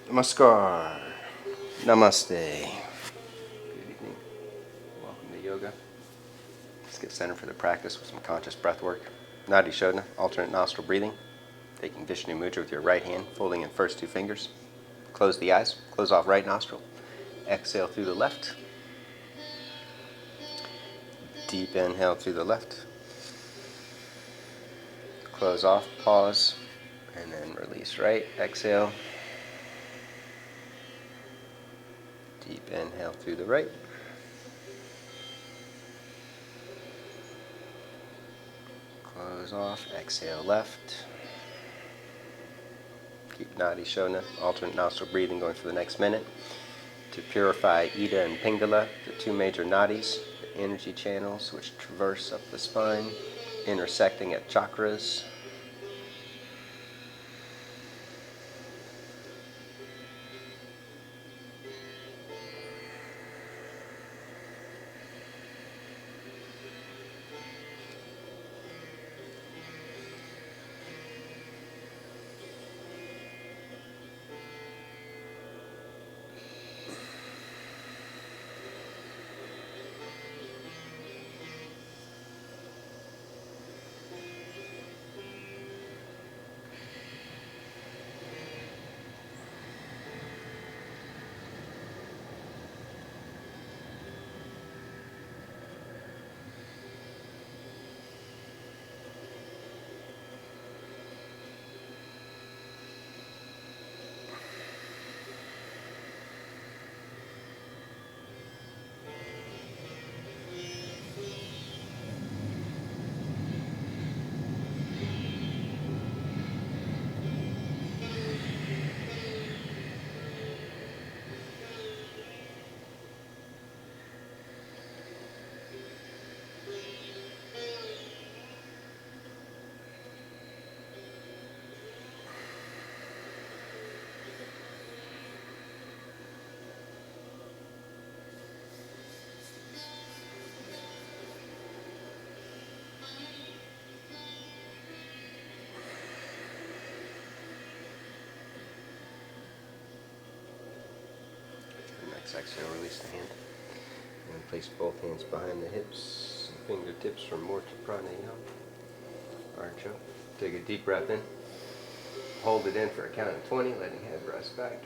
Namaskar. Namaste. Good evening. Welcome to yoga. Let's get centered for the practice with some conscious breath work. Nadi Shodhana, alternate nostril breathing. Taking Vishnu Mudra with your right hand, folding in first two fingers. Close the eyes. Close off right nostril. Exhale through the left. Deep inhale through the left. Close off, pause, and then release right. Exhale. Deep inhale through the right. Close off, exhale left. Keep Nadi Shodhana, alternate nostril breathing going for the next minute. To purify Ida and Pingala, the two major nadis, the energy channels which traverse up the spine, intersecting at chakras. Next exhale, release the hand. And place both hands behind the hips, fingertips for more to pranayama. Archo. Take a deep breath in. Hold it in for a count of 20, letting head rest back.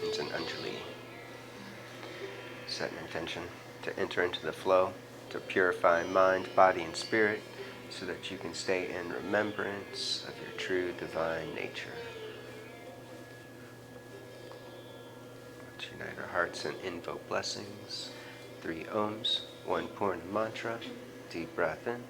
It's an Anjali. Set an intention to enter into the flow, to purify mind, body, and spirit, so that you can stay in remembrance of your true divine nature. Let's unite our hearts and invoke blessings. 3 Ohms, 1 Purna mantra. Deep breath in.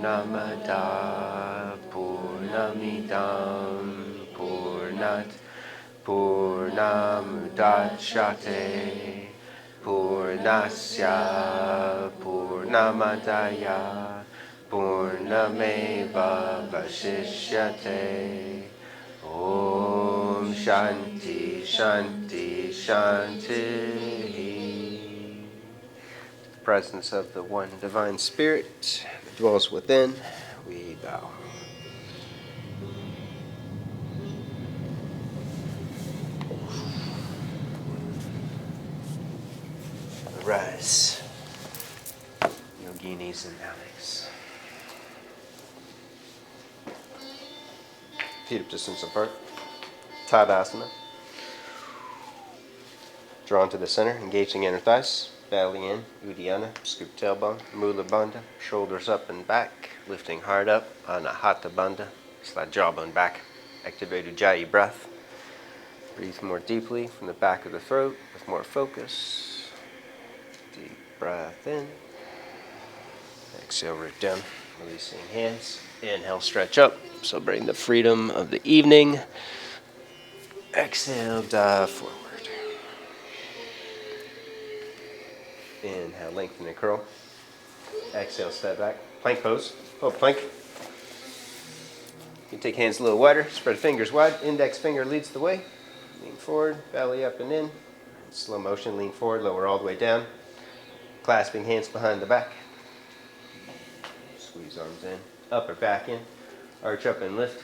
Purnamada Purnamidam Purnat Purnamudachyate Purnasya Purnamadaya Purnameva Vasishyate. Om Shanti Shanti Shanti. Presence of the one divine spirit that dwells within, we bow. rise. Yoginis and Alex. Feet up distance apart. Tadasana. Drawn to the center, engaging inner thighs. Belly in, Uddiyana, scoop tailbone, Mula Bandha, shoulders up and back, lifting hard up, Anahata Bandha, slide jawbone back. Activate Ujjayi breath. Breathe more deeply from the back of the throat with more focus. Deep breath in. Exhale, root down, releasing hands. Inhale, stretch up, celebrating the freedom of the evening. Exhale, dive forward. Inhale, lengthen and curl. Exhale, step back. Plank pose. Hold plank. You can take hands a little wider. Spread fingers wide. Index finger leads the way. Lean forward, belly up and in. Slow motion, lean forward, lower all the way down. Clasping hands behind the back. Squeeze arms in. Upper back in. Arch up and lift.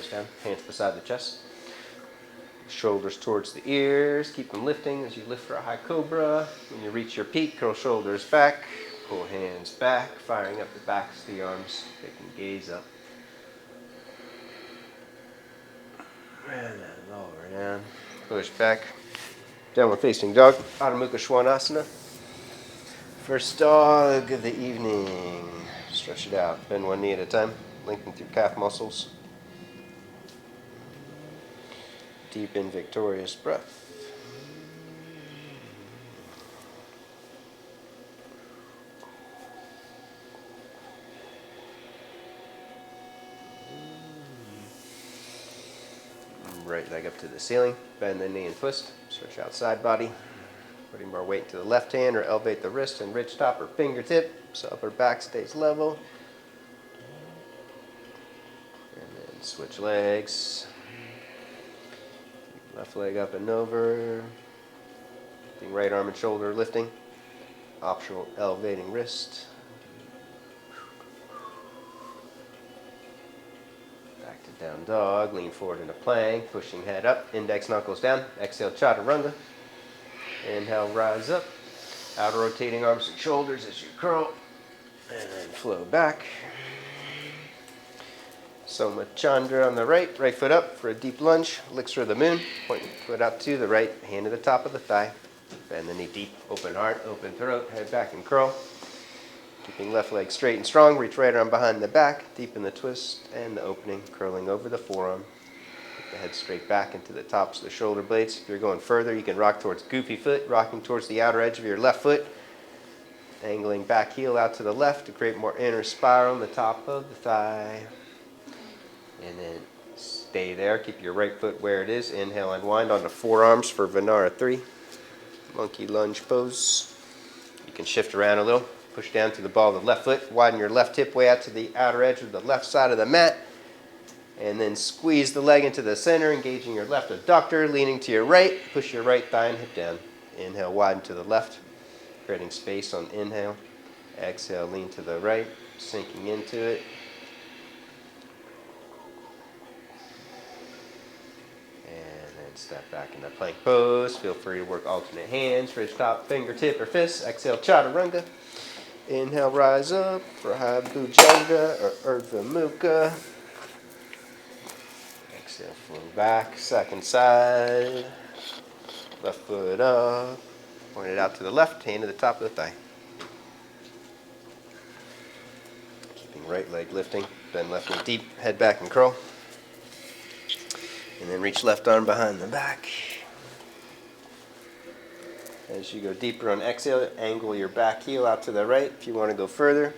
Down, hands beside the chest, shoulders towards the ears, keep them lifting as you lift for a high cobra. When you reach your peak, curl shoulders back, pull hands back, firing up the backs of the arms, taking gaze up. And then lower down, push back, downward facing dog, Adho Mukha Svanasana. First dog of the evening. Stretch it out, bend one knee at a time, lengthen through calf muscles. Deep in victorious breath. Right leg up to the ceiling. Bend the knee and twist. Stretch out side body. Putting more weight to the left hand or elevate the wrist and ridge top or fingertip so upper back stays level. And then switch legs. Left leg up and over. Right arm and shoulder lifting. Optional elevating wrist. Back to down dog. Lean forward into plank. Pushing head up. Index knuckles down. Exhale, Chaturanga. Inhale, rise up. Outer rotating arms and shoulders as you curl. And then flow back. Soma Chandra on the right foot up for a deep lunge, elixir of the moon, point foot out to the right, hand to the top of the thigh, bend the knee deep, open heart, open throat, head back and curl. Keeping left leg straight and strong, reach right arm behind the back, deepen the twist and the opening, curling over the forearm. Keep the head straight back into the tops of the shoulder blades. If you're going further, you can rock towards goofy foot, rocking towards the outer edge of your left foot, angling back heel out to the left to create more inner spiral on the top of the thigh. And then stay there. Keep your right foot where it is. Inhale, unwind onto forearms for Vinara 3. Monkey lunge pose. You can shift around a little. Push down to the ball of the left foot. Widen your left hip way out to the outer edge of the left side of the mat. And then squeeze the leg into the center, engaging your left adductor, leaning to your right. Push your right thigh and hip down. Inhale, widen to the left, creating space on inhale. Exhale, lean to the right, sinking into it. Step back into plank pose. Feel free to work alternate hands, ridge top, fingertip, or fist. Exhale, Chaturanga. Inhale, rise up for high bhujanga or Urdhva Mukha. Exhale, flow back, second side. Left foot up. Point it out to the left, hand to the top of the thigh. Keeping right leg lifting. Bend left knee deep, head back and curl. And then reach left arm behind the back. As you go deeper on exhale, angle your back heel out to the right if you want to go further.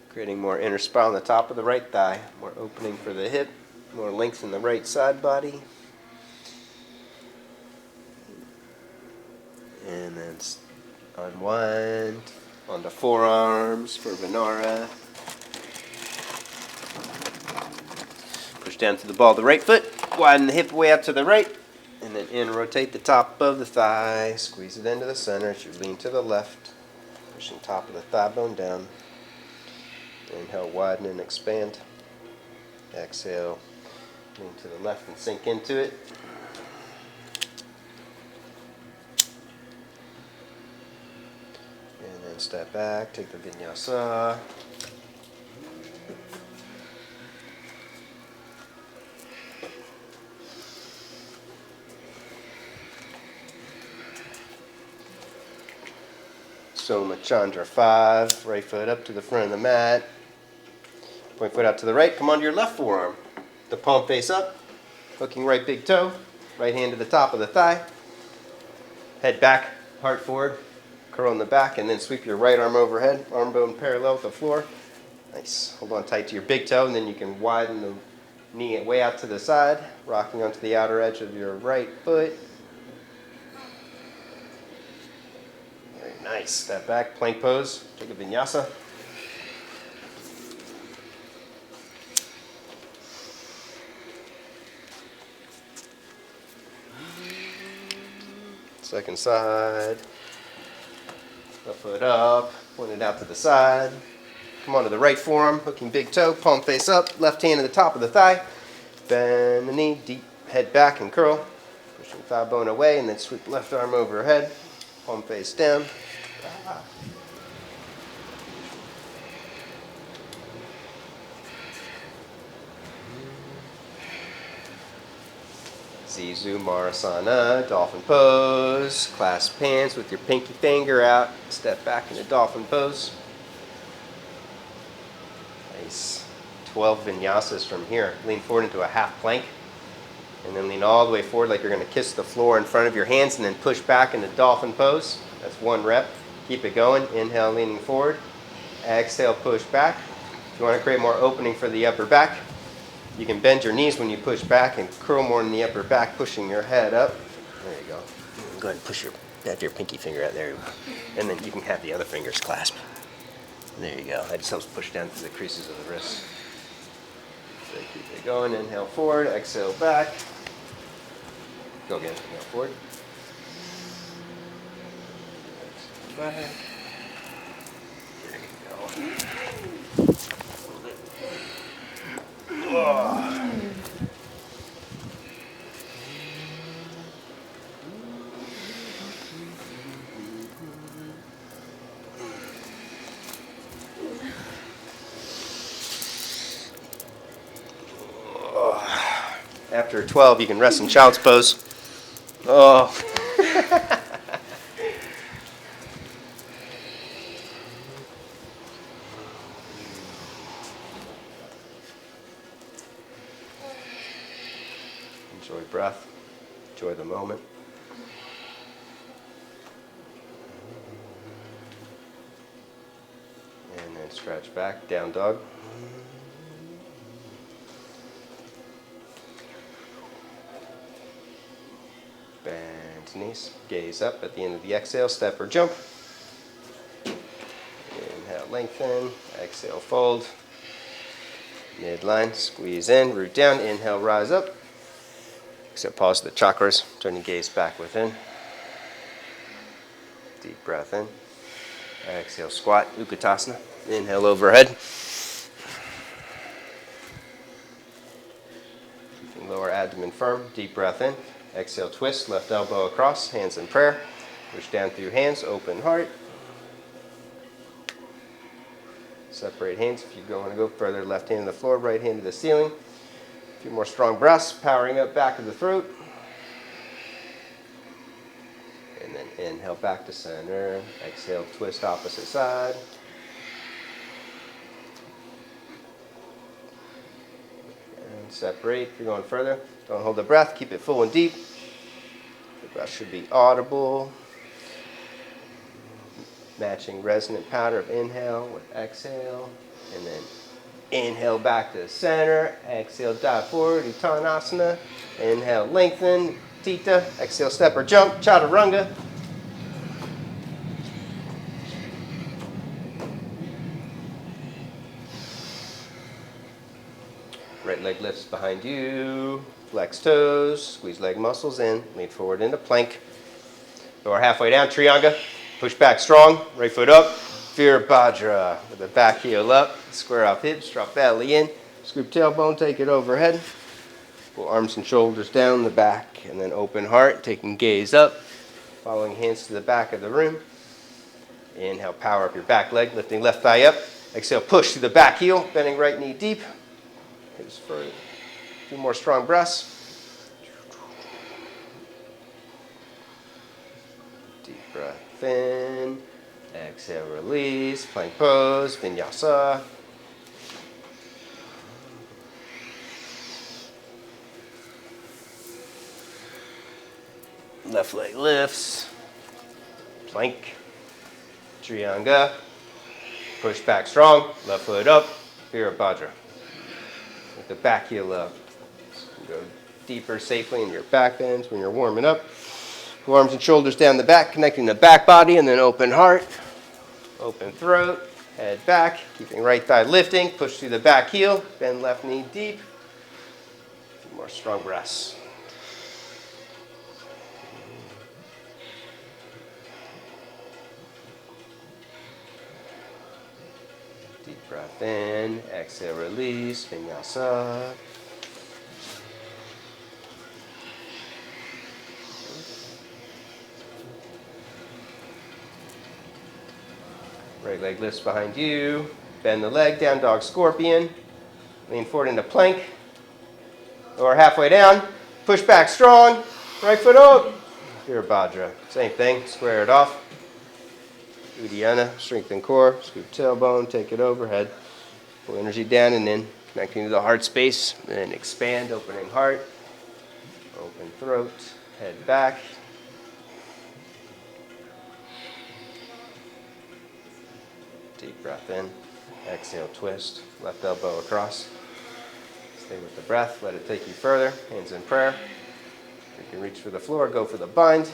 Creating more inner spiral on the top of the right thigh. More opening for the hip. More length in the right side body. And then unwind onto forearms for Vinara. Push down to the ball of the right foot. Widen the hip way out to the right, and then in rotate the top of the thigh. Squeeze it into the center as you lean to the left, pushing top of the thigh bone down. Inhale, widen and expand. Exhale, lean to the left and sink into it. And then step back, take the Vinyasa. Soma Chandra 5, right foot up to the front of the mat. Point foot out to the right, come onto your left forearm. The palm face up, hooking right big toe, right hand to the top of the thigh. Head back, heart forward, curl in the back, and then sweep your right arm overhead, arm bone parallel with the floor. Nice. Hold on tight to your big toe, and then you can widen the knee way out to the side, rocking onto the outer edge of your right foot. Very nice. Step back, plank pose, take a Vinyasa. Second side. Left foot up, pointed out to the side. Come onto the right forearm, hooking big toe, palm face up, left hand to the top of the thigh. Bend the knee, deep head back and curl. Pushing thigh bone away, and then sweep left arm overhead, palm face down. Zizu Marasana, Dolphin Pose. Clasp hands with your pinky finger out. Step back into Dolphin Pose. Nice. 12 Vinyasas from here. Lean forward into a half plank. And then lean all the way forward like you're going to kiss the floor in front of your hands, and then push back into Dolphin Pose. That's one rep. Keep it going. Inhale, leaning forward. Exhale, push back. If you want to create more opening for the upper back, you can bend your knees when you push back and curl more in the upper back, pushing your head up. There you go. Go ahead and push your pinky finger out there. And then you can have the other fingers clasp. There you go. That just helps push down through the creases of the wrists. So keep it going. Inhale forward, exhale back. Go again. Inhale forward. Exhale back. There you go. Oh. After 12, you can rest in child's pose. Oh. Enjoy breath. Enjoy the moment. And then stretch back, down dog. Bend knees, gaze up at the end of the exhale, step or jump. Inhale, lengthen, exhale, fold. Midline, squeeze in, root down, inhale, rise up. Exhale, pause the chakras, turn your gaze back within. Deep breath in. Exhale, squat, Bakasana. Inhale, overhead. Keeping lower abdomen firm, deep breath in. Exhale, twist, left elbow across, hands in prayer. Push down through hands, open heart. Separate hands if you want to go further. Left hand to the floor, right hand to the ceiling. A few more strong breaths, powering up back of the throat. And then inhale back to center. Exhale, twist opposite side. And separate if you're going further. Don't hold the breath, keep it full and deep. The breath should be audible. Matching resonant pattern of inhale with exhale. And then inhale back to the center. Exhale, dive forward, Uttanasana. Inhale, lengthen, Theta. Exhale, step or jump, Chaturanga. Right leg lifts behind you. Flex toes, squeeze leg muscles in, lean forward into plank. Lower halfway down, Trianga. Push back strong, right foot up. Virabhadra. With the back heel up, square off hips, drop belly in, scoop tailbone, take it overhead. Pull arms and shoulders down the back, and then open heart, taking gaze up, following hands to the back of the room. Inhale, power up your back leg, lifting left thigh up. Exhale, push through the back heel, bending right knee deep. Hips forward. 2 more strong breaths. Deep breath in. Exhale, release. Plank pose, Vinyasa. Left leg lifts. Plank. Chaturanga. Push back strong. Left foot up. Virabhadra. With the back heel up. Go deeper safely in your back bends when you're warming up. Pull arms and shoulders down the back, connecting the back body, and then open heart. Open throat. Head back. Keeping right thigh lifting. Push through the back heel. Bend left knee deep. A few more strong breaths. Deep breath in, exhale, release, Vinyasa. Right leg lifts behind you. Bend the leg, down dog scorpion. Lean forward into plank. Lower halfway down. Push back strong. Right foot up. Virabhadra. Same thing, square it off. Uddiyana, strengthen core, scoop tailbone, take it overhead. Pull energy down and in, connecting to the heart space. Then expand, opening heart. Open throat, head back. Deep breath in. Exhale, twist. Left elbow across. Stay with the breath, let it take you further. Hands in prayer. You can reach for the floor, go for the bind.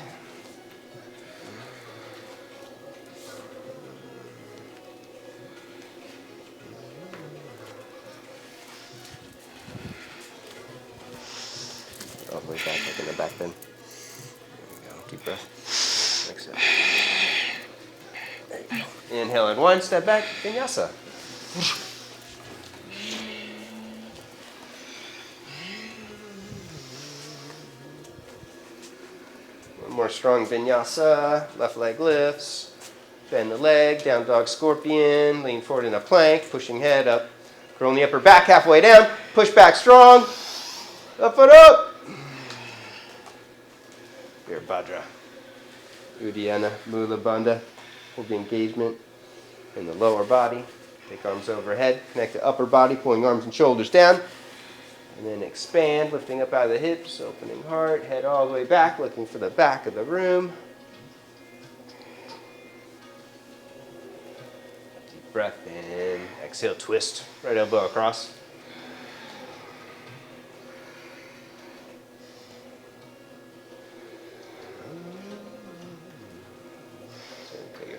All the way back, like in the back bend. There you go. Deep breath. Exhale. There you go. Inhale in 1, step back, Vinyasa. One more strong Vinyasa. Left leg lifts. Bend the leg, down dog scorpion. Lean forward in a plank, pushing head up. Curl the upper back halfway down. Push back strong. Up and up. Virabhadra. Uddiyana, Mula Bandha. Hold the engagement in the lower body. Take arms overhead. Connect the upper body, pulling arms and shoulders down. And then expand, lifting up out of the hips, opening heart. Head all the way back, looking for the back of the room. Deep breath in. Exhale, twist. Right elbow across.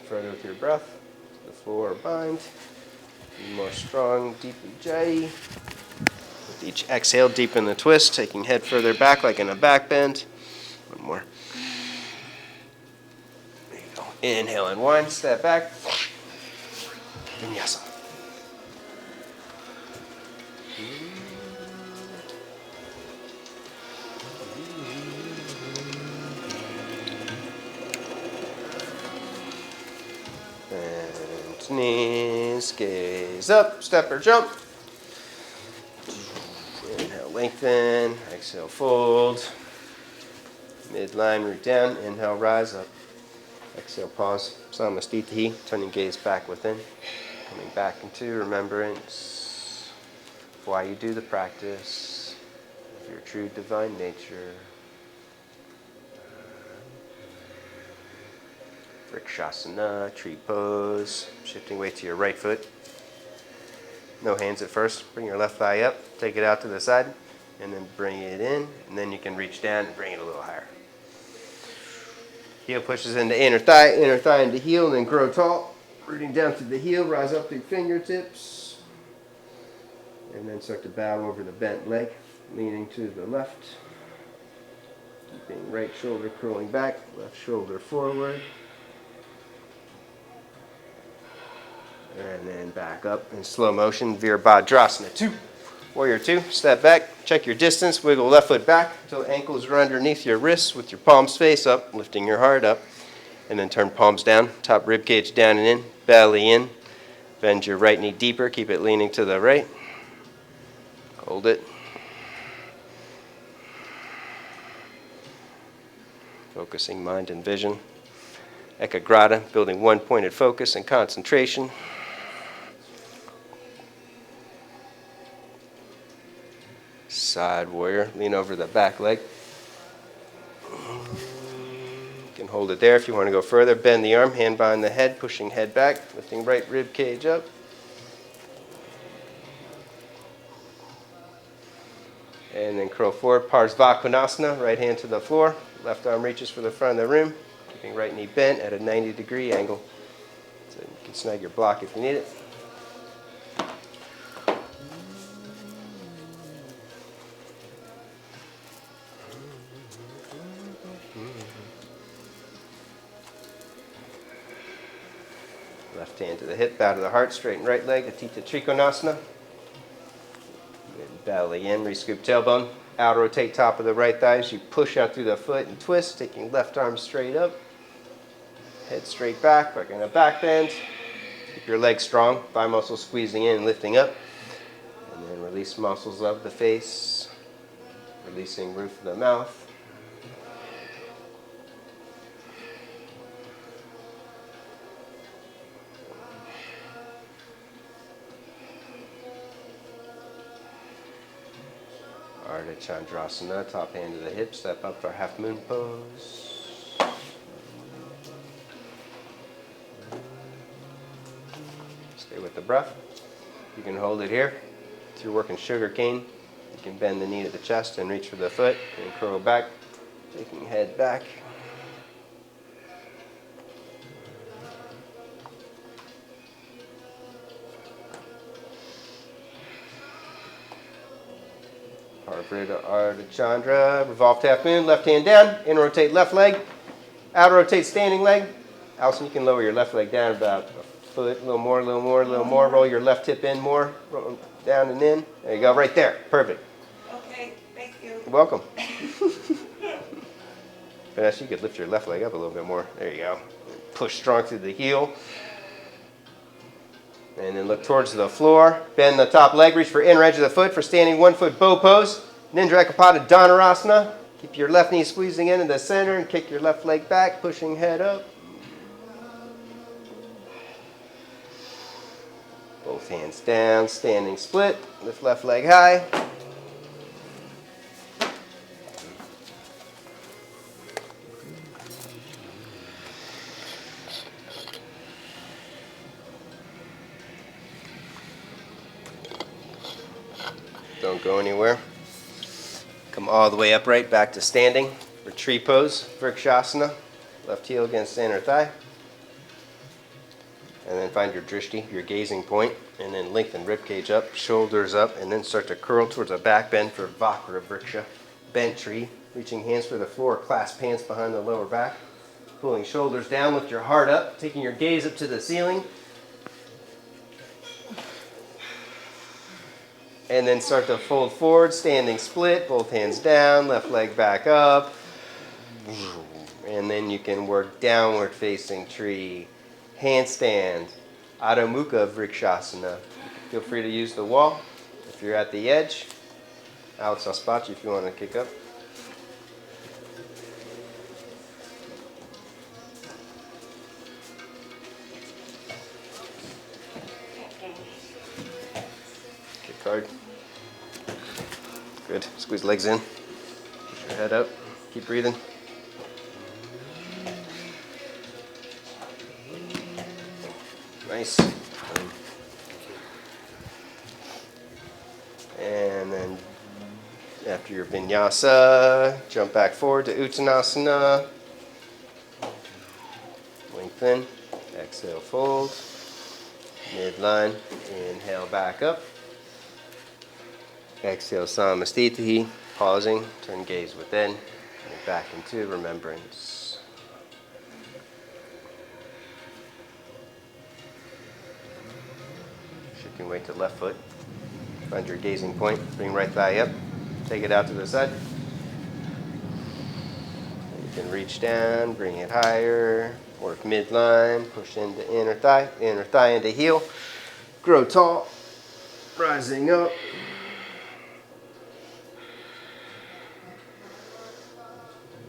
Further with your breath, to the floor, bind. Be more strong, deep ujjayi. With each exhale, deepen the twist, taking head further back like in a back bend. One more. There you go. Inhale in 1, step back. Vinyasa. Knees, gaze up, step or jump. Inhale, lengthen. Exhale, fold. Midline, root down. Inhale, rise up. Exhale, pause. Samastitihi, turning gaze back within. Coming back into remembrance of why you do the practice, of your true divine nature. Bakasana, tree pose, shifting weight to your right foot. No hands at first. Bring your left thigh up, take it out to the side, and then bring it in, and then you can reach down and bring it a little higher. Heel pushes into inner thigh into heel, and then grow tall. Rooting down through the heel, rise up through fingertips, and then start to bow over the bent leg, leaning to the left. Keeping right shoulder curling back, left shoulder forward. And then back up in slow motion, Virabhadrasana 2. Warrior 2, step back, check your distance, wiggle left foot back until ankles are underneath your wrists with your palms face up, lifting your heart up. And then turn palms down, top rib cage down and in, belly in. Bend your right knee deeper, keep it leaning to the right. Hold it. Focusing mind and vision. Ekagrata, building one-pointed focus and concentration. Side warrior, lean over the back leg. You can hold it there if you want to go further. Bend the arm, hand behind the head, pushing head back, lifting right rib cage up. And then curl forward, Parsvakonasana, right hand to the floor. Left arm reaches for the front of the room, keeping right knee bent at a 90-degree angle. So you can snag your block if you need it. Left hand to the hip, bow to the heart, straighten right leg, Atita Trikonasana. Belly in, re-scoop tailbone. Out rotate top of the right thigh as you push out through the foot and twist, taking left arm straight up. Head straight back, working a back bend. Keep your legs strong, thigh muscles squeezing in and lifting up. And then release muscles of the face, releasing roof of the mouth. Andrasana, top hand to the hip, step up for half moon pose. Stay with the breath. You can hold it here. If you're working sugar cane, you can bend the knee to the chest and reach for the foot and curl back, taking head back. Urdhva Kalyasana, revolve to half moon, left hand down, in rotate left leg, out rotate standing leg. Allison, you can lower your left leg down about a foot, a little more, a little more, a little more. Roll your left hip in more, roll down and in. There you go, right there, perfect. Okay, thank you. You're welcome. Vanessa, you could lift your left leg up a little bit more. There you go. Push strong through the heel. And then look towards the floor. Bend the top leg, reach for inner edge of the foot for standing 1-foot bow pose. Nindra Ekapada Dhanurasana. Keep your left knee squeezing into the center and kick your left leg back, pushing head up. Both hands down, standing split. Lift left leg high. Don't go anywhere. Come all the way upright, back to standing for tree pose, Vrikshasana. Left heel against the inner thigh. And then find your drishti, your gazing point, and then lengthen rib cage up, shoulders up, and then start to curl towards a back bend for Vakra Vriksha. Bent tree, reaching hands for the floor, clasp hands behind the lower back. Pulling shoulders down, lift your heart up, taking your gaze up to the ceiling. And then start to fold forward, standing split, both hands down, left leg back up. And then you can work downward facing tree, handstand, Adho Mukha Vrikshasana. Feel free to use the wall if you're at the edge. Alex, I'll spot you if you want to kick up. Kick hard. Good. Squeeze legs in. Push your head up. Keep breathing. Nice. And then after your Vinyasa, jump back forward to Uttanasana. Lengthen. Exhale, fold. Midline. Inhale, back up. Exhale, Samastitihi. Pausing. Turn gaze within. And back into remembrance. Making weight to left foot. Find your gazing point. Bring right thigh up. Take it out to the side. You can reach down, bring it higher. Work midline. Push into inner thigh into heel. Grow tall. Rising up.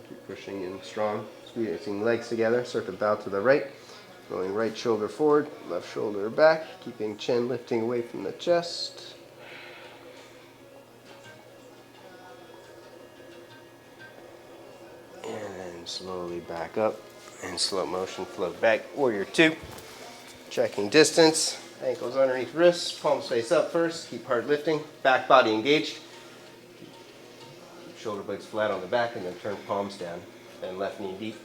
Keep pushing in strong. Squeezing legs together. Circle bow to the right. Rolling right shoulder forward, left shoulder back. Keeping chin lifting away from the chest. And then slowly back up. In slow motion, float back. Warrior 2. Checking distance. Ankles underneath wrists. Palms face up first. Keep heart lifting. Back body engaged. Keep shoulder blades flat on the back and then turn palms down. Bend left knee deep.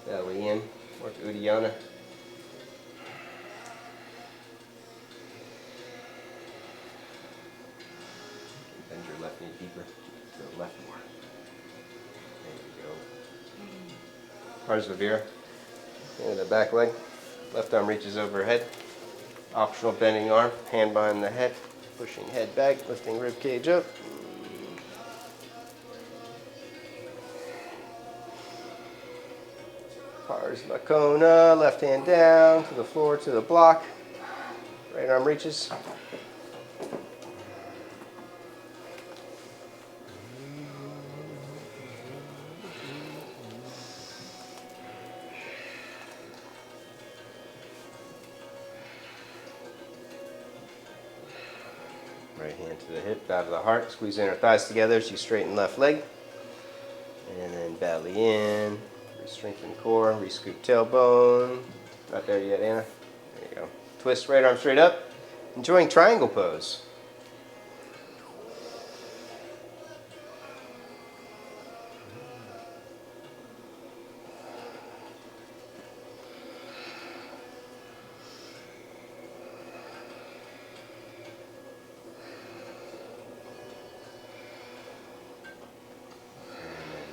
Belly in. Work Uddiyana. Bend your left knee deeper. Go left more. There you go. Parsvavira. And the back leg. Left arm reaches overhead. Optional bending arm. Hand behind the head. Pushing head back. Lifting rib cage up. Parsvakona. Left hand down to the floor to the block. Right arm reaches. Right hand to the hip, bow to the heart. Squeeze inner thighs together as you straighten left leg. And then belly in. Strengthen core. Re-scoop tailbone. Not there yet, Anna. There you go. Twist right arm straight up. Enjoying triangle pose.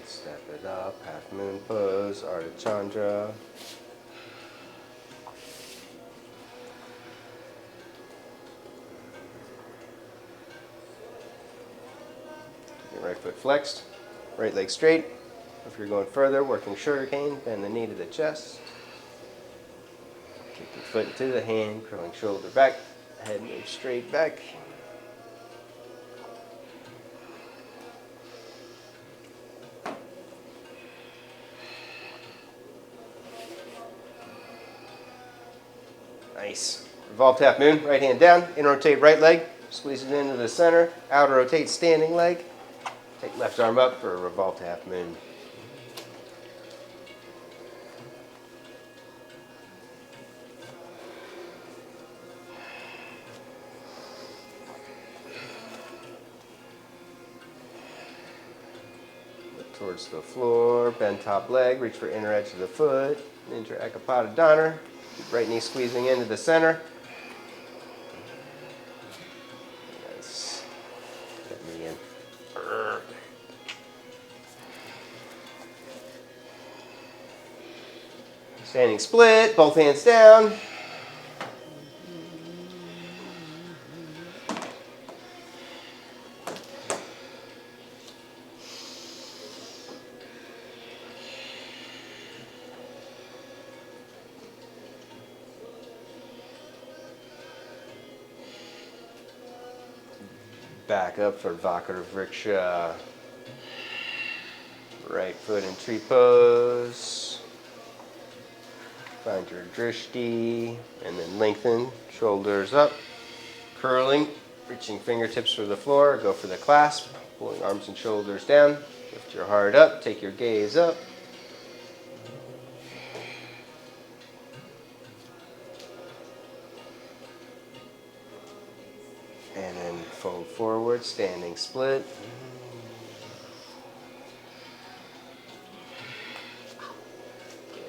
Step it up, half moon pose, Ardha Chandra. Keep your right foot flexed, right leg straight. If you're going further, working sugar cane, bend the knee to the chest. Kick your foot into the hand, curling shoulder back, head moves straight back. Nice. Revolved half moon, right hand down, in rotate right leg, squeeze it into the center, outer rotate standing leg. Take left arm up for a revolved half moon. Look towards the floor, bend top leg, reach for inner edge of the foot, Ninja Ekapada Donner. Keep right knee squeezing into the center. Yes. Get me in. Standing split, both hands down. Back up for Vakara. Right foot in tree pose. Find your drishti and then lengthen, shoulders up, curling, reaching fingertips for the floor, go for the clasp, pulling arms and shoulders down, lift your heart up, take your gaze up. And then fold forward, standing split.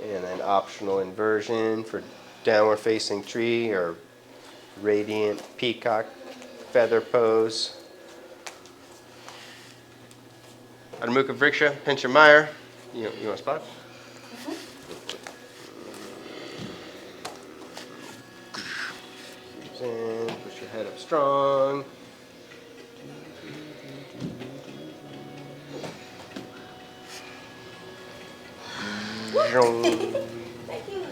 And then optional inversion for downward facing tree or radiant peacock feather pose. Adho Mukha Vriksha, Pincha Mayur. You want a spot? Breathe in, push strong. Thank you.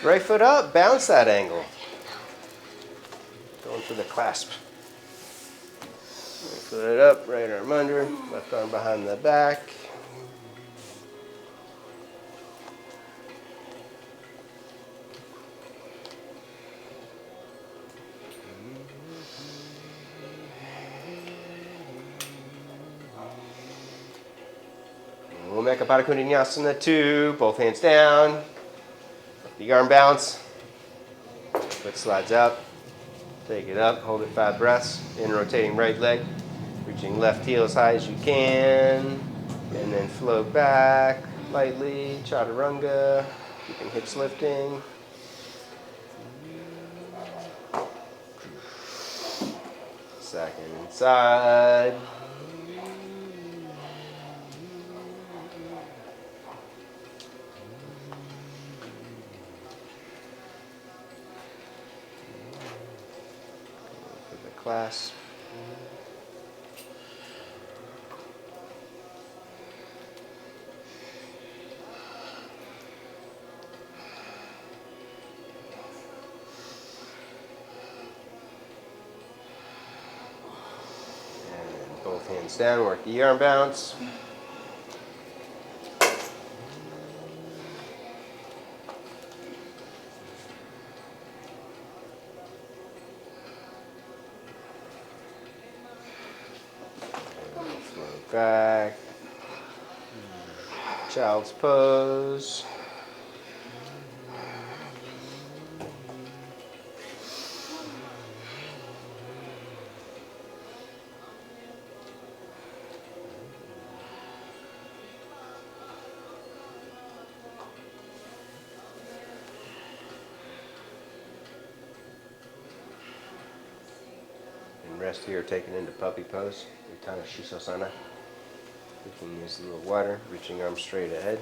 Right foot up, bounce that angle. Going for the clasp. Right foot up, right arm under, left arm behind the back. Vinyasa 2, both hands down. The arm bounce. Foot slides out. Take it up, hold it 5 breaths. In rotating right leg. Reaching left heel as high as you can. And then float back lightly. Chaturanga. Keeping hips lifting. Second inside. Clasp. And both hands down, work the arm bounce. Back. Child's pose. And rest here, taken into puppy pose. Tadasana. We can use a little wider, reaching arms straight ahead.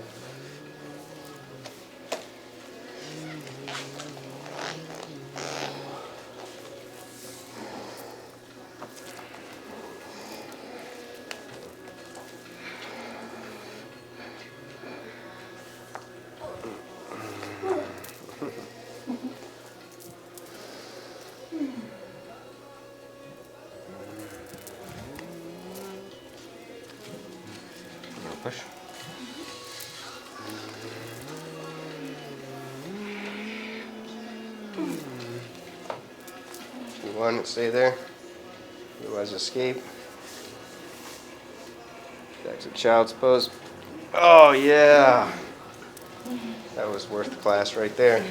Push. If you want it, stay there. Otherwise, escape. Back to child's pose. Oh, yeah. That was worth the class right there.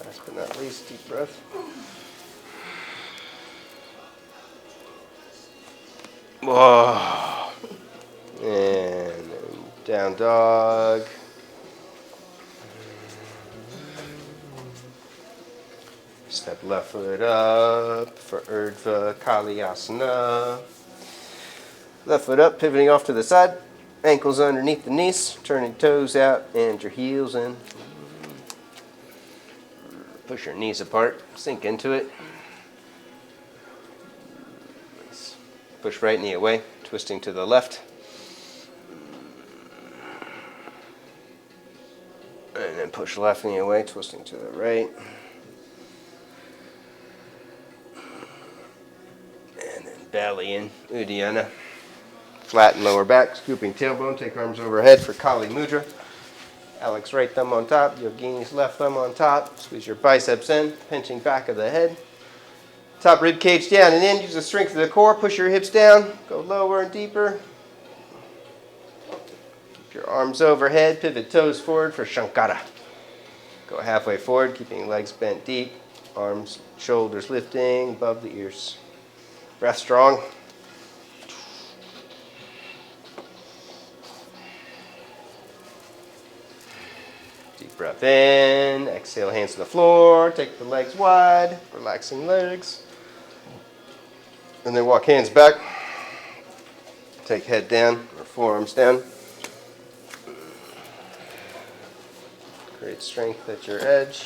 Last but not least, deep breath. Whoa. And then down dog. Step left foot up for Urdhva Kalyasana. Left foot up, pivoting off to the side. Ankles underneath the knees, turning toes out and your heels in. Push your knees apart, sink into it. Push right knee away, twisting to the left. And then push left knee away, twisting to the right. And then belly in, Uddiyana. Flatten lower back, scooping tailbone, take arms overhead for Kali Mudra. Alex right thumb on top, Yogini's left thumb on top. Squeeze your biceps in, pinching back of the head. Top rib cage down and in. Use the strength of the core. Push your hips down. Go lower and deeper. Keep your arms overhead. Pivot toes forward for Shankara. Go halfway forward, keeping legs bent deep. Arms, shoulders lifting above the ears. Breath strong. Deep breath in. Exhale, hands to the floor. Take the legs wide. Relaxing legs. And then walk hands back. Take head down or forearms down. Create strength at your edge.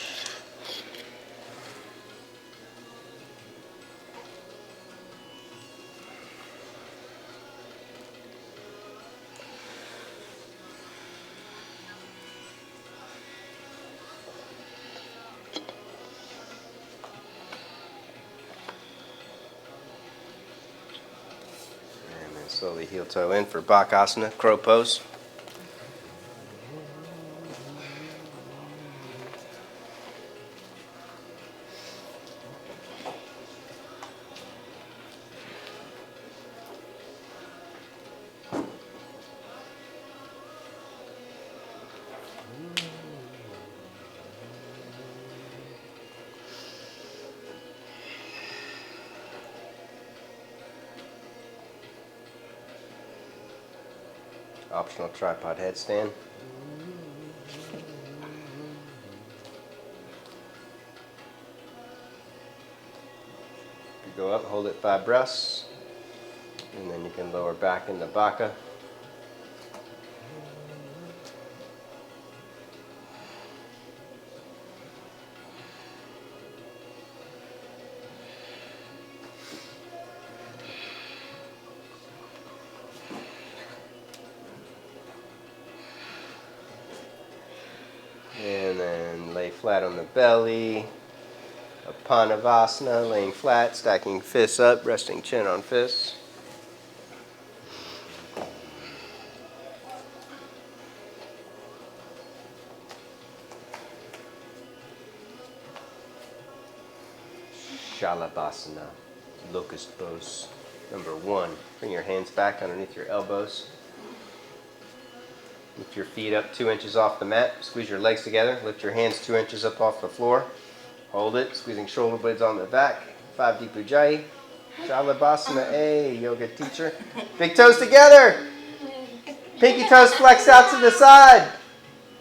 And then slowly heel toe in for Bakasana, crow pose. Optional tripod headstand. You go up, hold it 5 breaths, and then you can lower back into Baka. And then lay flat on the belly. Upanavasana, laying flat, stacking fists up, resting chin on fists. Shalabhasana, locust pose. Number 1, bring your hands back underneath your elbows. Lift your feet up 2 inches off the mat. Squeeze your legs together. Lift your hands 2 inches up off the floor. Hold it, squeezing shoulder blades on the back. 5 deep ujjayi. Shalabhasana, A, yoga teacher. Big toes together. Pinky toes flexed out to the side.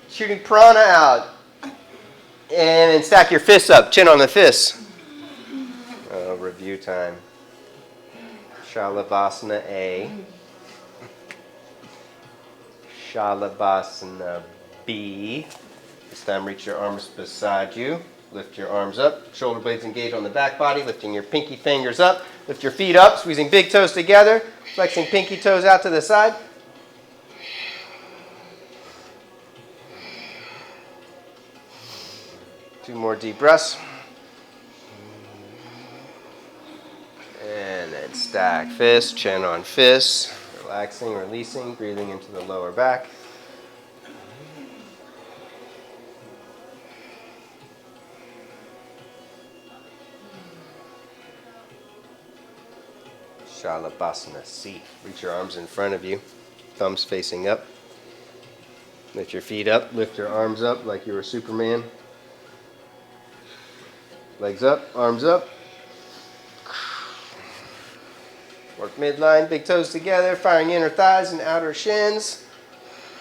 Shooting prana out. And then stack your fists up, chin on the fists. Review time. Shalabhasana, A. Shalabhasana, B. This time reach your arms beside you. Lift your arms up. Shoulder blades engage on the back body. Lifting your pinky fingers up. Lift your feet up. Squeezing big toes together. Flexing pinky toes out to the side. Two more deep breaths. And then stack fists, chin on fists. Relaxing, releasing, breathing into the lower back. Shalabhasana C. Reach your arms in front of you, thumbs facing up. Lift your feet up, lift your arms up like you were Superman. Legs up, arms up. Work midline, big toes together, firing inner thighs and outer shins.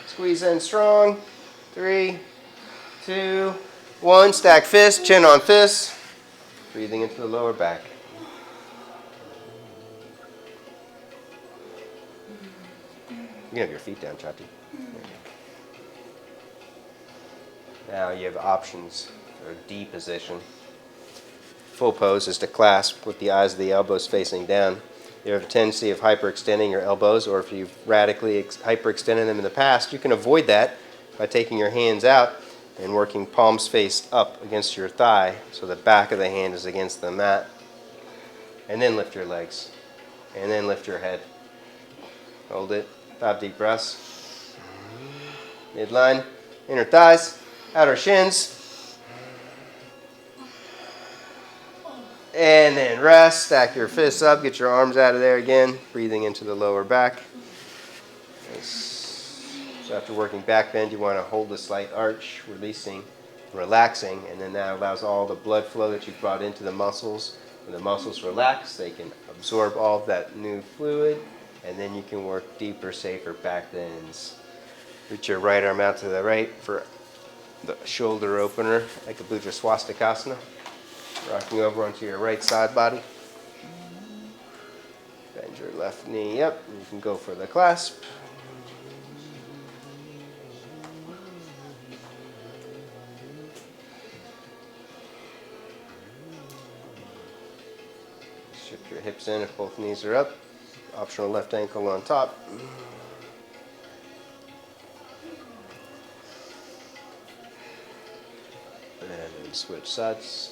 Squeeze in strong. 3, 2, 1. Stack fists, chin on fists. Breathing into the lower back. You can have your feet down, Chati. Now you have options for a D position. Full pose is to clasp with the eyes of the elbows facing down. You have a tendency of hyperextending your elbows, or if you've radically hyperextended them in the past, you can avoid that by taking your hands out and working palms face up against your thigh so the back of the hand is against the mat. And then lift your legs. And then lift your head. Hold it. 5 deep breaths. Midline, inner thighs, outer shins. And then rest, stack your fists up, get your arms out of there again, breathing into the lower back. So after working back bend, you want to hold the slight arch, releasing, relaxing, and then that allows all the blood flow that you've brought into the muscles. When the muscles relax, they can absorb all of that new fluid, and then you can work deeper, safer back bends. Reach your right arm out to the right for the shoulder opener, like a Buddha Swastikasana. Rocking over onto your right side body. Bend Bend your left knee up. You can go for the clasp. Shift your hips in if both knees are up. Optional left ankle on top. And then switch sides.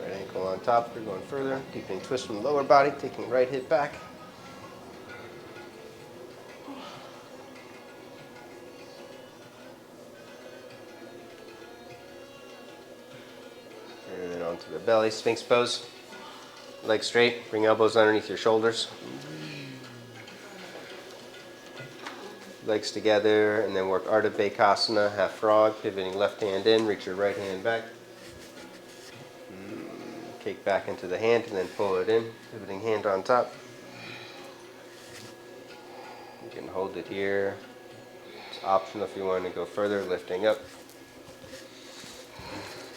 Right ankle on top. We're going further. Deepening twist from the lower body. Taking right hip back. And then onto the belly, Sphinx Pose. Legs straight, bring elbows underneath your shoulders. Legs together, and then work Urdhva Bakasana, half frog, pivoting left hand in, reach your right hand back. Kick back into the hand and then pull it in, pivoting hand on top. You can hold it here. It's optional if you want to go further, lifting up.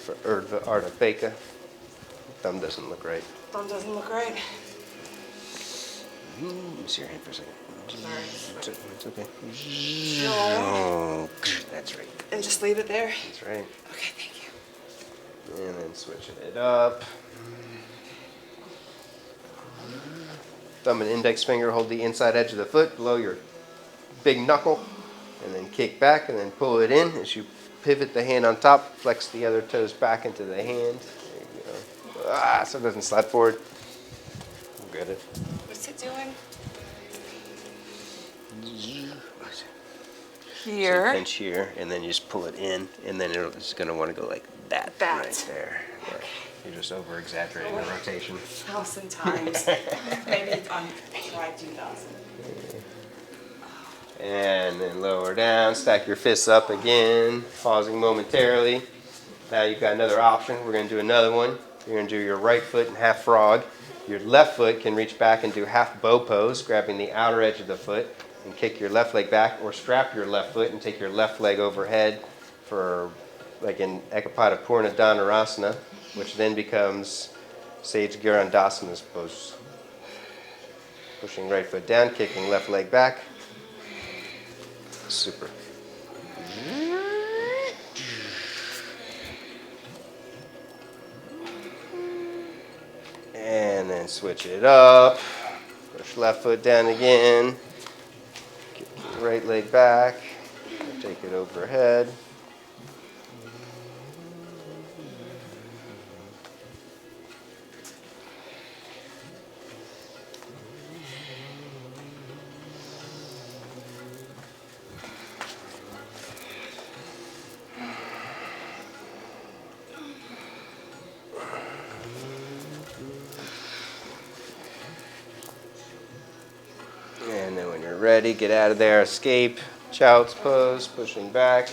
For Urdhva Baka. Thumb doesn't look right. Thumb doesn't look right. Let me see your hand for a second. Sorry. It's okay. No. Oh, that's right. And just leave it there? That's right. Okay, thank you. And then switching it up. Thumb and index finger hold the inside edge of the foot below your big knuckle. And then kick back and then pull it in. As you pivot the hand on top, flex the other toes back into the hand. There you go. So it doesn't slide forward. Get it. What's it doing? So Here. you pinch here, and then you just pull it in, and then it's going to want to go like that, right there. Yeah. You're just over-exaggerating the rotation. 1,000 times. Maybe it's on try 2,000. And then lower down, stack your fists up again, pausing momentarily. Now you've got another option. We're going to do another one. You're going to do your right foot in half frog. Your left foot can reach back and do half bow pose, grabbing the outer edge of the foot and kick your left leg back, or strap your left foot and take your left leg overhead for like in Ekapada Purna Andrasana, which then becomes Sage Andrasana pose. Pushing right foot down, kicking left leg back. Super. And then switch it up. Push left foot down again. Kick your right leg back. Take it overhead. And then when you're ready, get out of there, escape, Child's Pose, pushing back.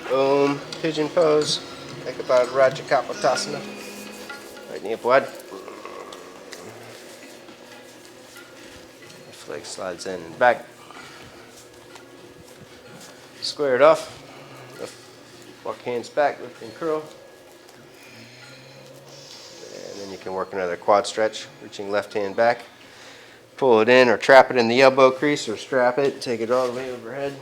Boom, Pigeon Pose, Urdhva Kalyasana. Right knee up wide. Left leg slides in and back. Square it off. Walk hands back, lift and curl. And then you can work another quad stretch, reaching left hand back. Pull it in or trap it in the elbow crease or strap it, take it all the way overhead.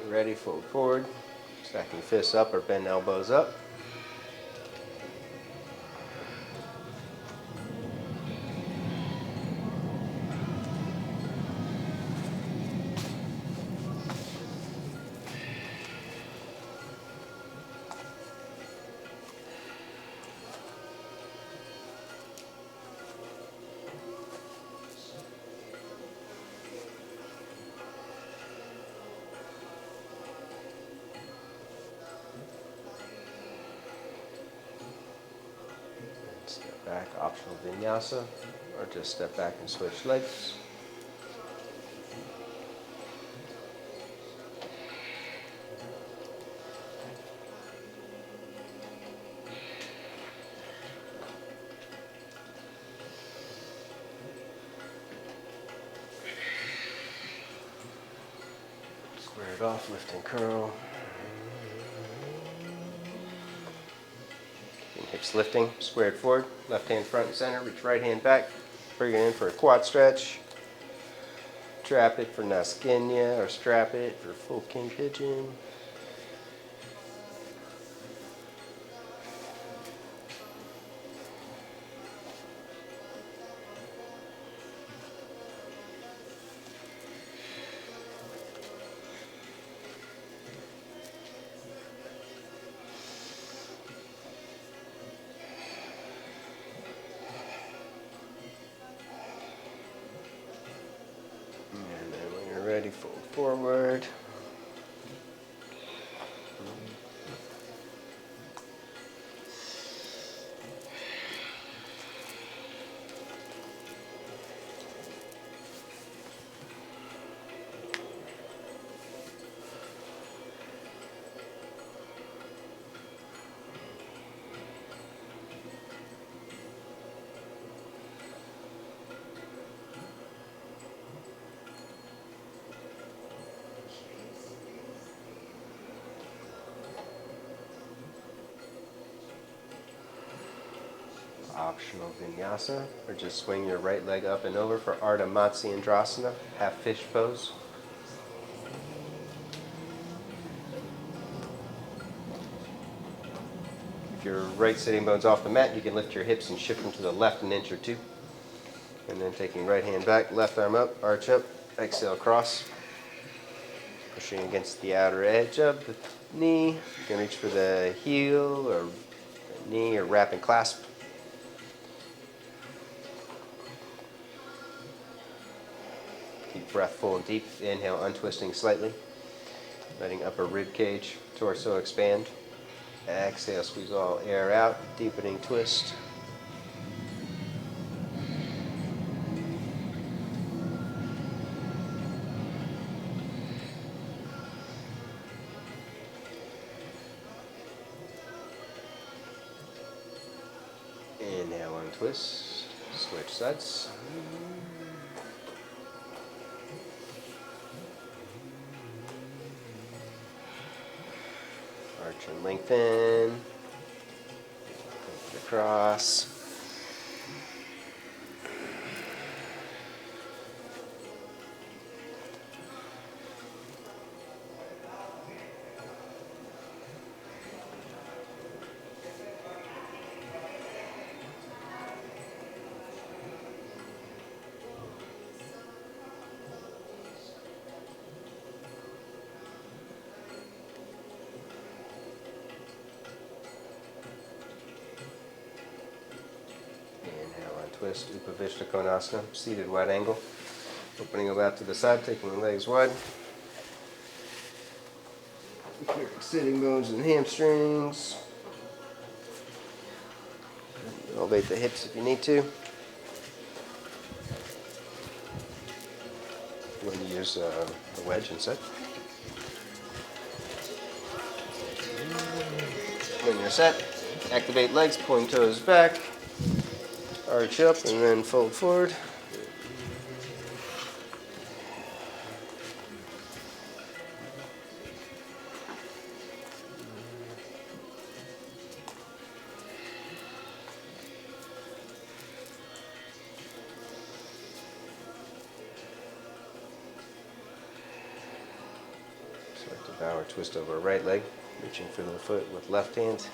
Ready, fold forward, stacking fists up or bend elbows up. back, optional Vinyasa, or just step back and switch legs. Square it off, lift and curl. Hips lifting, squared forward, left hand front and center, reach right hand back, bring it in for a quad stretch. Trap it for Naskinya or strap it for full king pigeon. And then when you're ready, fold forward. Optional Vinyasa, or just swing your right leg up and over for Urdhva Andrasana, half fish pose. If your right sitting bone's off the mat, you can lift your hips and shift them to the left an inch or two. And then taking right hand back, left arm up, arch up, exhale, cross. Pushing against the outer edge of the knee. You can reach for the heel or the knee or wrap and clasp. Keep breath full and deep. Inhale, untwisting slightly. Letting upper rib cage, torso expand. Exhale, squeeze all air out, deepening twist. Inhale, untwist. Switch sides. Arch and lengthen. Across. Twist, Urdhva Kalyasana, seated wide angle. Opening up out to the side, taking the legs wide. Clearing sitting bones and hamstrings. Elevate the hips if you need to. You want to use the wedge instead. When you're set, activate legs, pulling toes back. Arch up and then fold forward. Start to bow or twist over right leg, reaching for the foot with left hand.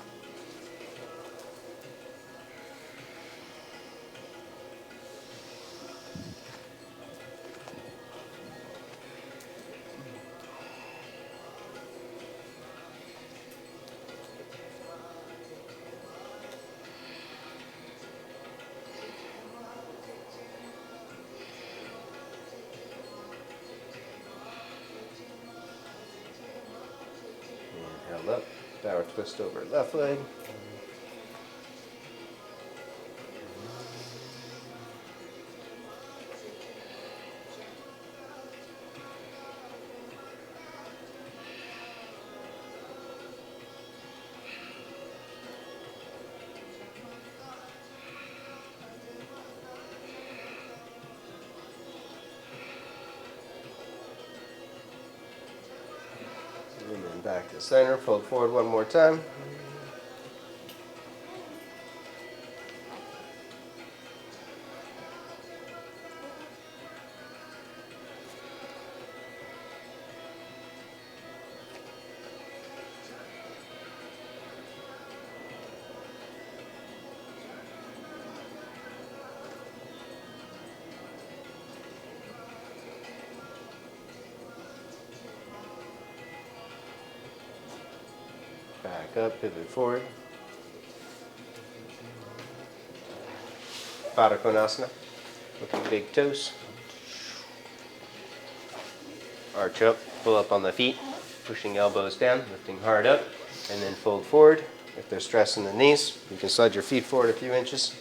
Up, bow or twist over left leg. back to center. Fold forward one more time. Back up, pivot forward. Bakasana. Looking big toes. Arch up, pull up on the feet, pushing elbows down, lifting hard up, and then fold forward. If there's stress in the knees, you can slide your feet forward a few inches.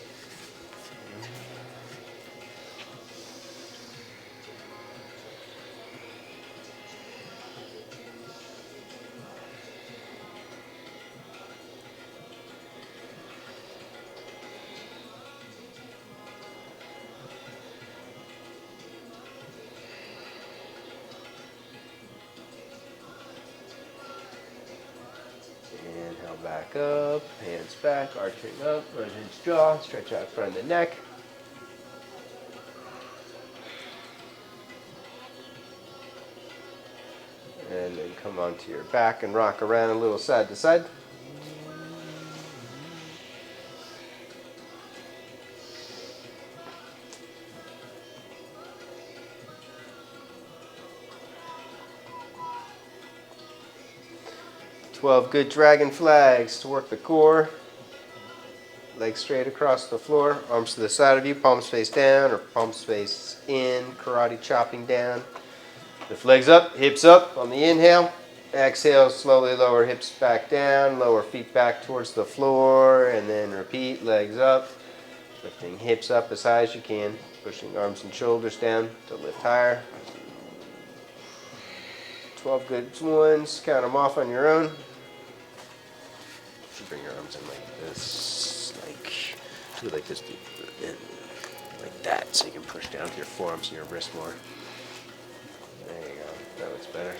Inhale back up, hands back, arching up, unhinge jaw, stretch out front of the neck. And then come onto your back and rock around a little side to side. Good dragon flags to work the core. Legs straight across the floor, arms to the side of you, palms face down or palms face in, karate chopping down. Lift legs up, hips up on the inhale. Exhale, slowly lower hips back down, lower feet back towards the floor, and then repeat, legs up. Lifting hips up as high as you can, pushing arms and shoulders down to lift higher. 12 good ones, count them off on your own. Bring your arms in like this, like this, and like that, so you can push down to your forearms and your wrist more. There you go. That looks better.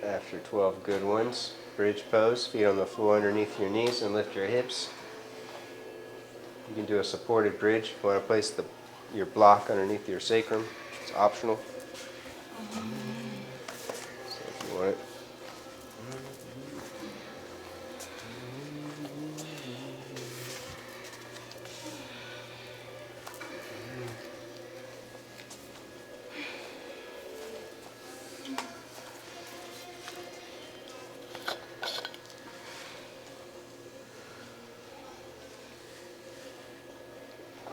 After 12 good ones, bridge pose, feet on the floor underneath your knees and lift your hips. You can do a supported bridge if you want to place your block underneath your sacrum. It's optional. So if you want it.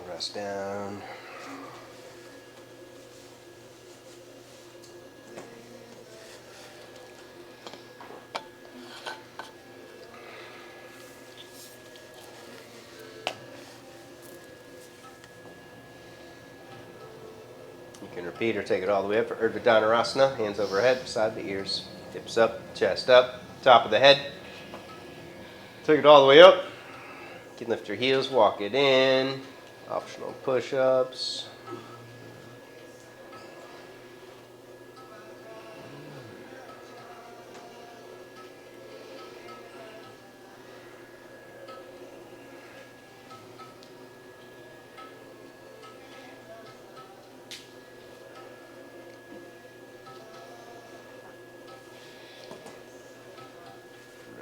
Rest down. You can repeat or take it all the way up for Urdhva Kalyasana. Hands overhead, beside the ears. Hips up, chest up, top of the head. Take it all the way up. You can lift your heels, walk it in. Optional push-ups.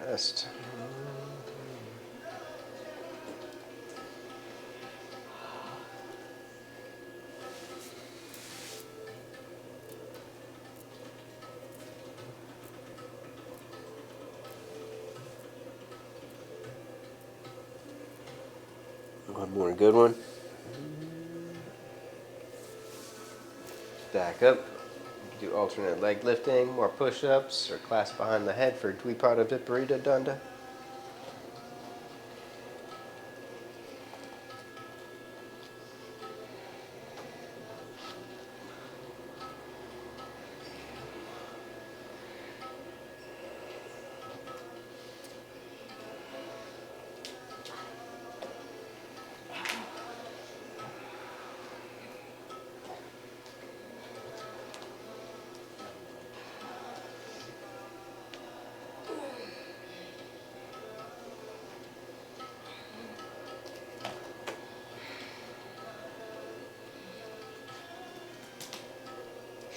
Rest. One more good one. Back up. You can do alternate leg lifting, more push-ups, or clasp behind the head for Dvipada Viparita Danda.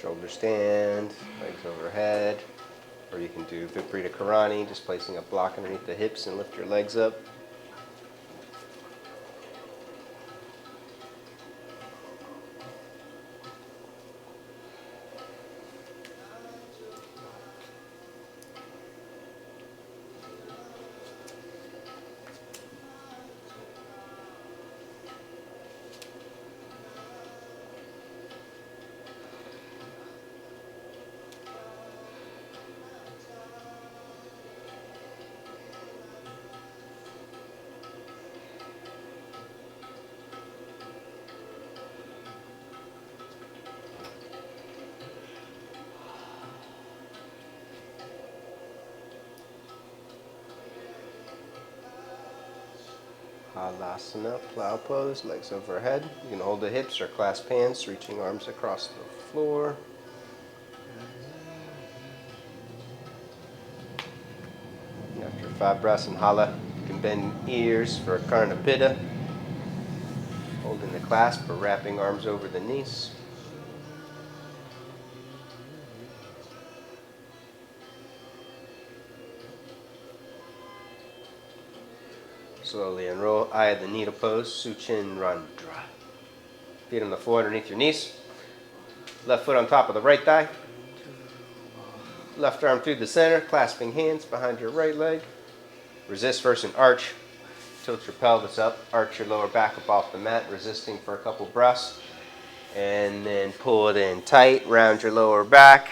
Shoulder stand, legs overhead, or you can do Viparita Karani, just placing a block underneath the hips and lift your legs up. Tadasana, plow pose, legs overhead. You can hold the hips or clasp hands, reaching arms across the floor. After 5 breaths in Hala, you can bend ears for Karna Pitta, holding the clasp or wrapping arms over the knees. Slowly unroll, Eye of the Needle Pose, Suchin Randra. Feet on the floor underneath your knees. Left foot on top of the right thigh. Left arm through the center, clasping hands behind your right leg. Resist first and arch. Tilt your pelvis up, arch your lower back up off the mat, resisting for a couple breaths. And then pull it in tight, round your lower back.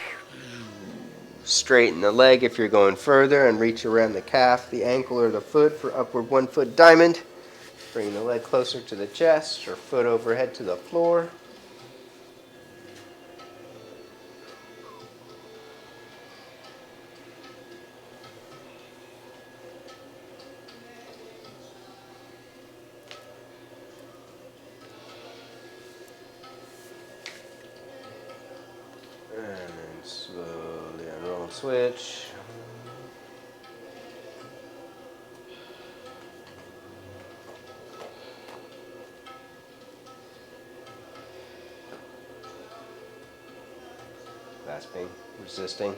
Straighten the leg if you're going further and reach around the calf, the ankle, or the foot for upward 1 foot diamond. Bring the leg closer to the chest or foot overhead to the floor. And then slowly unroll and switch. Clasping, resisting.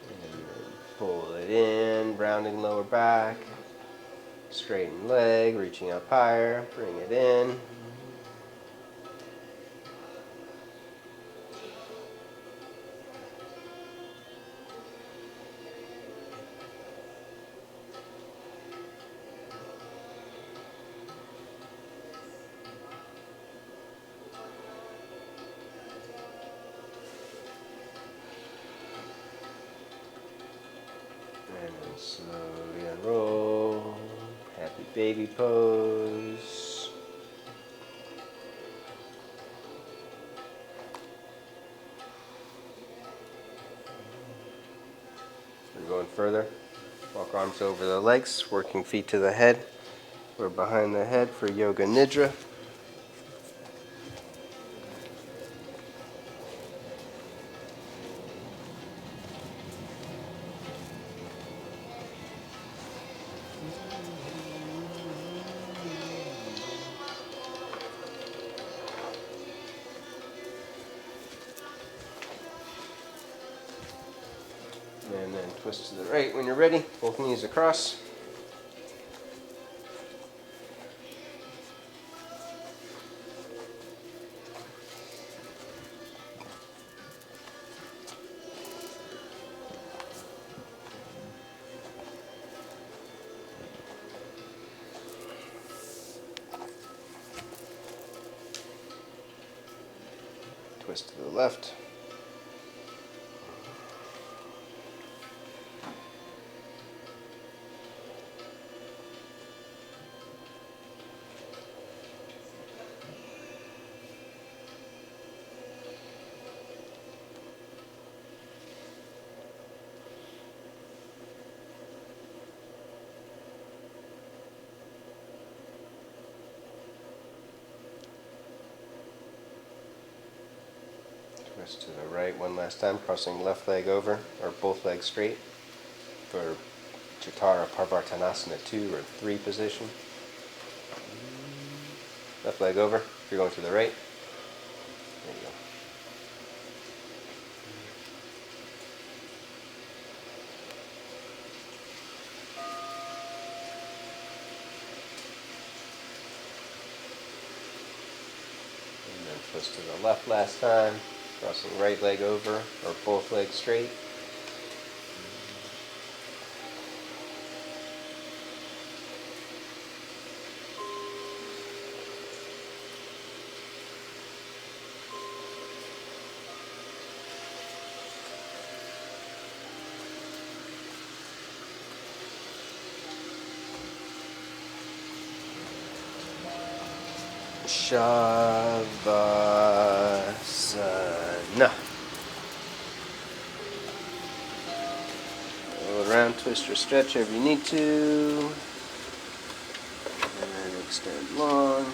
And then pull it in, rounding lower back. Straighten leg, reaching up higher, bring it in. And then slowly unroll. Happy baby pose. We're going further. Walk arms over the legs, working feet to the head. We're behind the head for Yoga Nidra. And then twist to the right when you're ready. Both knees across. Twist to the left. Twist to the right one last time, crossing left leg over, or both legs straight for Tadasana 2 or 3 position. Left leg over, if you're going to the right. There you go. And then twist to the left last time. Crossing right leg over, or both legs straight. Shavasana. Roll around, twist or stretch if you need to. And extend long.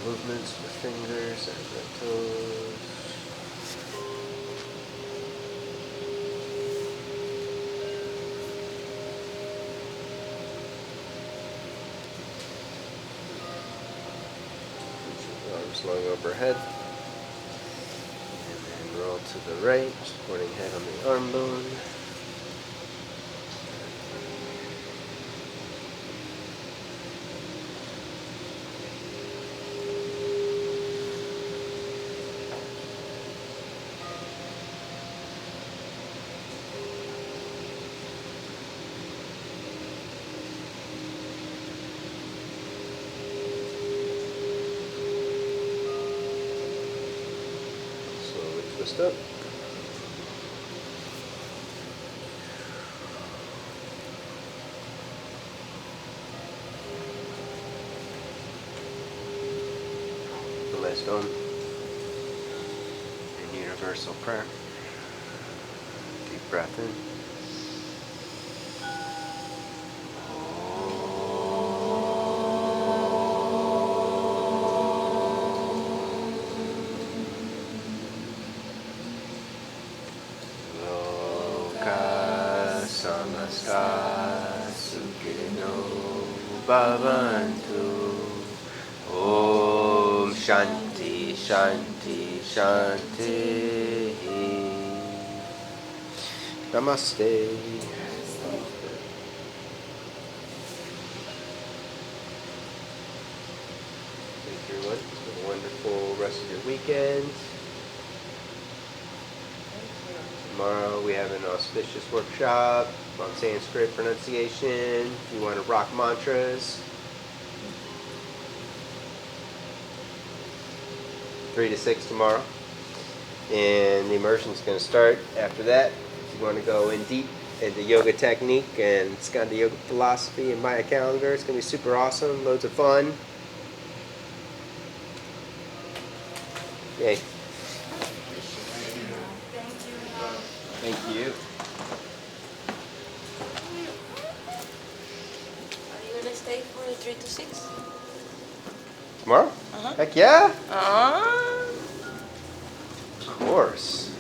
movements with fingers and the toes. Arms long overhead. And then roll to the right, supporting head on the arm bone. Twist up. The last one. In universal prayer. Deep breath in. Bhavantu. Om Shanti Shanti Shanti. Namaste. Thank you everyone. Have a wonderful rest of your weekend. Tomorrow we have an auspicious workshop on Sanskrit pronunciation. If you want to rock mantras. 3 to 6 tomorrow. And the immersion is going to start after that. If you want to go in deep into yoga technique and Skanda yoga philosophy and Maya calendar, it's going to be super awesome. Loads of fun. Yay. Thank you. Are you gonna stay for the 3 to 6? Tomorrow? Uh-huh. Heck yeah. Ah. Of course.